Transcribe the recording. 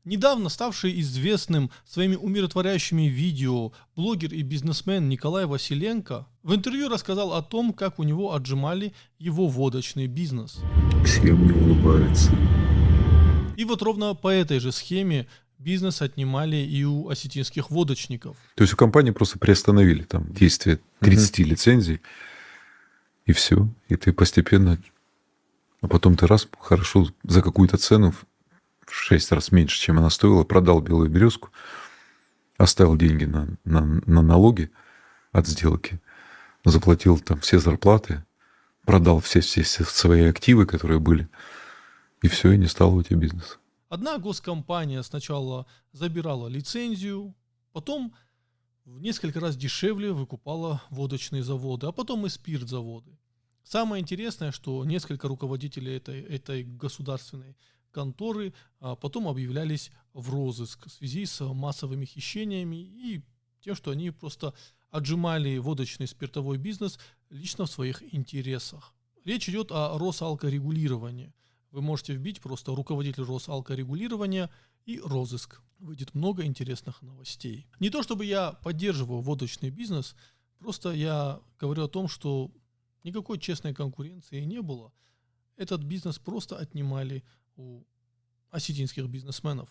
Недавно ставший известным своими умиротворяющими видео блогер и бизнесмен Николай Василенко в интервью рассказал о том, как у него отжимали его водочный бизнес. Всем не улыбается. И вот ровно по этой же схеме бизнес отнимали и у осетинских водочников. То есть у компании просто приостановили там действие 30 лицензий, и все. И ты постепенно... А потом ты раз, хорошо, за какую-то цену в 6 раз меньше, чем она стоила, продал белую березку, оставил деньги на налоги от сделки, заплатил там все зарплаты, продал все свои активы, которые были, и все, и не стало у тебя бизнеса. Одна госкомпания сначала забирала лицензию, потом в несколько раз дешевле выкупала водочные заводы, а потом и спиртзаводы. Самое интересное, что несколько руководителей этой государственной конторы потом объявлялись в розыск в связи с массовыми хищениями и тем, что они просто отжимали водочный спиртовой бизнес лично в своих интересах. Речь идет о Росалкорегулировании. Вы можете вбить просто руководитель Росалкорегулирования и розыск. Выйдет много интересных новостей. Не то чтобы я поддерживаю водочный бизнес, просто я говорю о том, что никакой честной конкуренции не было. Этот бизнес просто отнимали у осетинских бизнесменов.